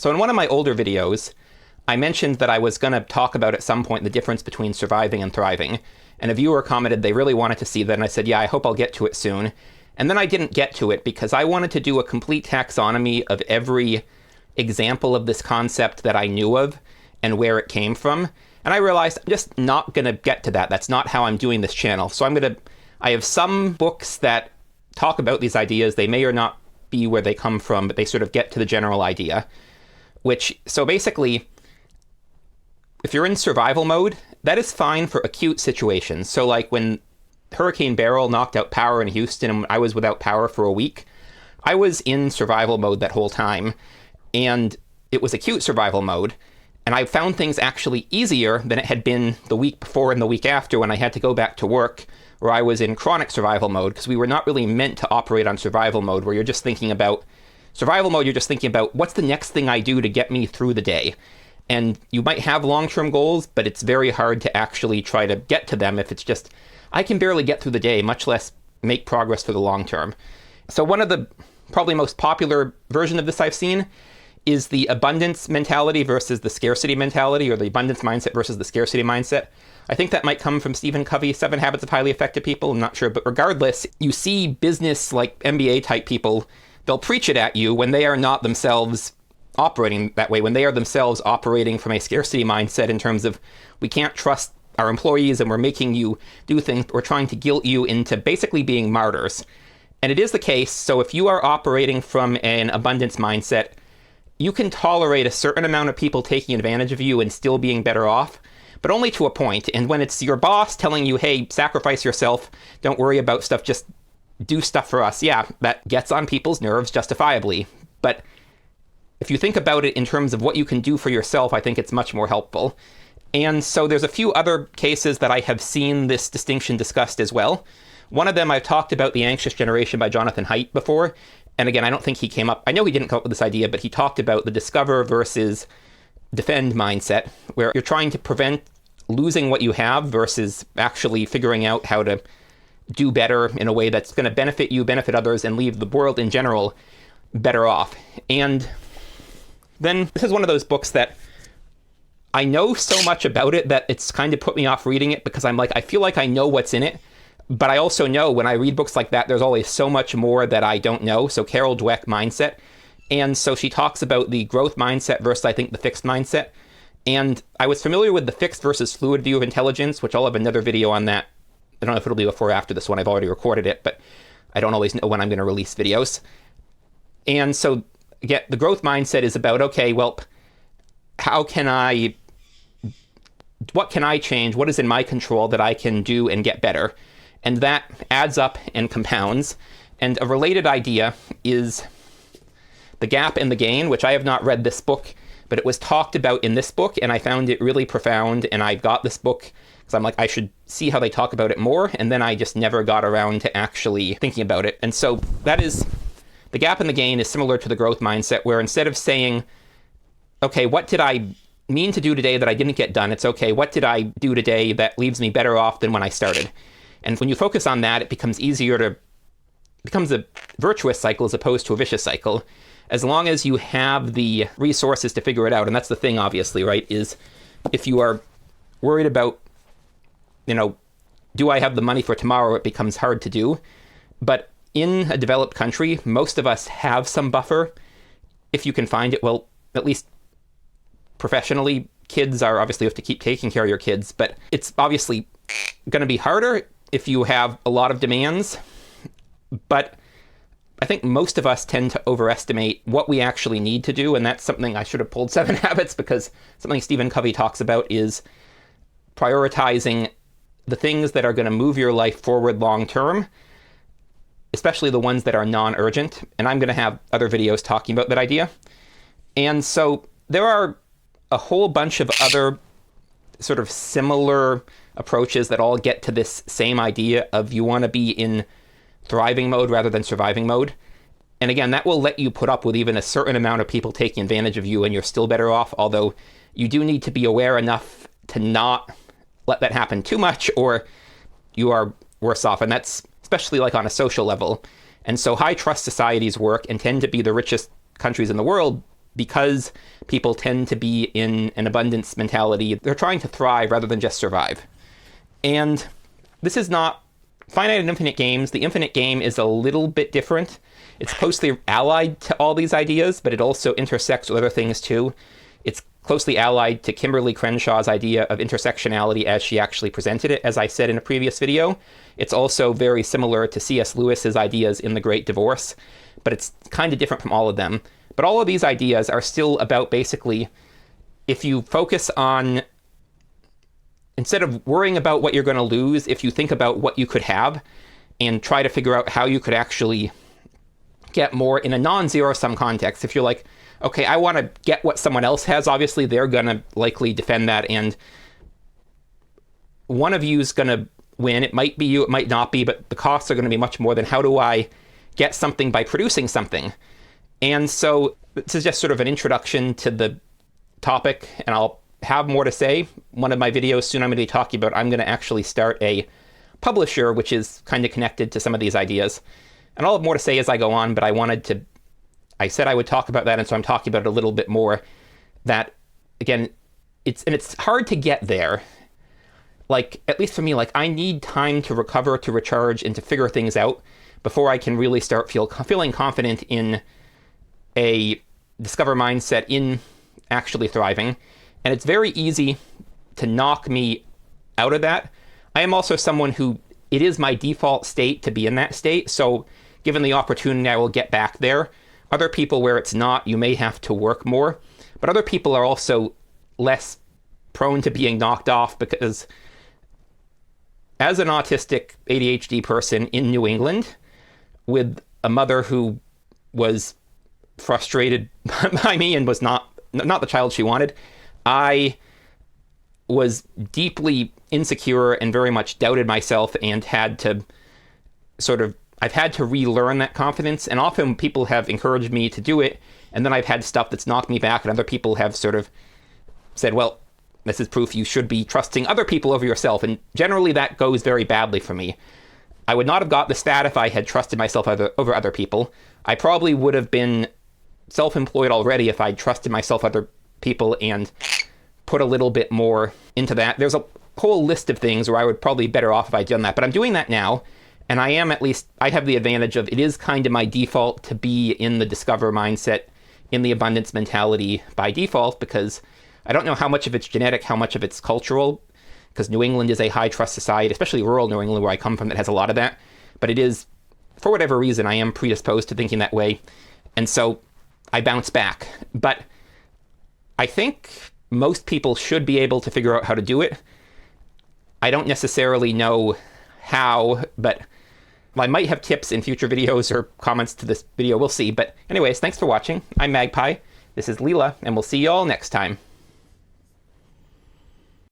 So in one of my older videos, I mentioned that I was going to talk about at some point the difference between surviving and thriving. And a viewer commented they really wanted to see that, and I said, yeah, I hope I'll get to it soon. And then I didn't get to it because I wanted to do a complete taxonomy of every example of this concept that I knew of and where it came from. And I realized I'm just not going to get to that. That's not how I'm doing this channel. So I have some books that talk about these ideas. They may or not be where they come from, but they sort of get to the general idea. So basically, if you're in survival mode, that is fine for acute situations. So like when Hurricane Beryl knocked out power in Houston and I was without power for a week, I was in survival mode that whole time. And it was acute survival mode. And I found things actually easier than it had been the week before and the week after when I had to go back to work, where I was in chronic survival mode, because we were not really meant to operate on survival mode, where you're just thinking about survival mode, you're just thinking about what's the next thing I do to get me through the day. And you might have long-term goals, but it's very hard to actually try to get to them if it's just, I can barely get through the day, much less make progress for the long term. So one of the probably most popular version of this I've seen is the abundance mentality versus the scarcity mentality, or the abundance mindset versus the scarcity mindset. I think that might come from Stephen Covey's 7 Habits of Highly Effective People. I'm not sure. But regardless, you see business like MBA type people, they'll preach it at you when they are not themselves operating that way, when they are themselves operating from a scarcity mindset in terms of we can't trust our employees and we're making you do things, we're trying to guilt you into basically being martyrs. And it is the case. So if you are operating from an abundance mindset, you can tolerate a certain amount of people taking advantage of you and still being better off, but only to a point. And when it's your boss telling you, hey, sacrifice yourself, don't worry about stuff, just do stuff for us, yeah, that gets on people's nerves justifiably. But if you think about it in terms of what you can do for yourself, I think it's much more helpful. And so there's a few other cases that I have seen this distinction discussed as well. One of them, I've talked about The Anxious Generation by Jonathan Haidt before. And again, I don't think he came up, I know he didn't come up with this idea, but he talked about the discover versus defend mindset, where you're trying to prevent losing what you have versus actually figuring out how to do better in a way that's going to benefit you, benefit others, and leave the world in general better off. And then this is one of those books that I know so much about it that it's kind of put me off reading it, because I'm like, I feel like I know what's in it. But I also know when I read books like that, there's always so much more that I don't know. So Carol Dweck, Mindset. And so she talks about the growth mindset versus, I think, the fixed mindset. And I was familiar with the fixed versus fluid view of intelligence, which I'll have another video on that. I don't know if it'll be before or after this one. I've already recorded it, but I don't always know when I'm going to release videos. And so, again, the growth mindset is about, okay, well, what can I change? What is in my control that I can do and get better? And that adds up and compounds. And a related idea is The Gap and the Gain, which I have not read this book, but it was talked about in this book, and I found it really profound, and I got this book because I'm like, I should see how they talk about it more, and then I just never got around to actually thinking about it. And so that is, The Gap and the Gain is similar to the growth mindset, where instead of saying, okay, what did I mean to do today that I didn't get done? It's okay, what did I do today that leaves me better off than when I started? And when you focus on that, it becomes becomes a virtuous cycle as opposed to a vicious cycle, as long as you have the resources to figure it out. And that's the thing, obviously, right, is if you are worried about, do I have the money for tomorrow, it becomes hard to do. But in a developed country, most of us have some buffer, if you can find it. Well, at least professionally, kids are obviously, you have to keep taking care of your kids, but it's obviously going to be harder if you have a lot of demands. But I think most of us tend to overestimate what we actually need to do, and that's something I should have pulled 7 Habits, because something Stephen Covey talks about is prioritizing the things that are going to move your life forward long term, especially the ones that are non-urgent. And I'm going to have other videos talking about that idea. And so there are a whole bunch of other sort of similar approaches that all get to this same idea of you want to be in thriving mode rather than surviving mode. And again, that will let you put up with even a certain amount of people taking advantage of you, and you're still better off, although you do need to be aware enough to not let that happen too much, or you are worse off. And that's especially like on a social level. And so high trust societies work and tend to be the richest countries in the world because people tend to be in an abundance mentality, they're trying to thrive rather than just survive. And this is not finite and infinite games. The infinite game is a little bit different. It's closely allied to all these ideas, but it also intersects with other things too. It's closely allied to Kimberly Crenshaw's idea of intersectionality as she actually presented it, as I said in a previous video. It's also very similar to C.S. Lewis's ideas in The Great Divorce, but it's kind of different from all of them. But all of these ideas are still about basically, if you focus on, instead of worrying about what you're going to lose, if you think about what you could have and try to figure out how you could actually get more in a non-zero-sum context. If you're like, okay, I want to get what someone else has, obviously they're going to likely defend that, and one of you is going to win. It might be you, it might not be, but the costs are going to be much more than how do I get something by producing something. And so this is just sort of an introduction to the topic, and I'll have more to say. One of my videos soon I'm going to be talking about, I'm going to actually start a publisher, which is kind of connected to some of these ideas. And I'll have more to say as I go on, but I said I would talk about that, and so I'm talking about it a little bit more. That, again, it's hard to get there. Like, at least for me, like, I need time to recover, to recharge, and to figure things out before I can really start feeling confident in a discover mindset, in actually thriving. And it's very easy to knock me out of that. I am also someone who, it is my default state to be in that state, so given the opportunity, I will get back there. Other people where it's not, you may have to work more. But other people are also less prone to being knocked off, because as an autistic ADHD person in New England, with a mother who was frustrated by me and was not the child she wanted, I was deeply insecure and very much doubted myself, and had to I've had to relearn that confidence. And often people have encouraged me to do it, and then I've had stuff that's knocked me back, and other people have sort of said, well, this is proof you should be trusting other people over yourself. And generally that goes very badly for me. I would not have got this fat if I had trusted myself over other people. I probably would have been self-employed already if I'd trusted myself other people and put a little bit more into that. There's a whole list of things where I would probably be better off if I'd done that, but I'm doing that now. And I have the advantage of, it is kind of my default to be in the discover mindset, in the abundance mentality by default, because I don't know how much of it's genetic, how much of it's cultural, because New England is a high trust society, especially rural New England where I come from, that has a lot of that. But it is, for whatever reason, I am predisposed to thinking that way. And so I bounce back. But I think most people should be able to figure out how to do it. I don't necessarily know how, but I might have tips in future videos or comments to this video. We'll see. But anyways, thanks for watching. I'm Magpie. This is Leela, and we'll see you all next time.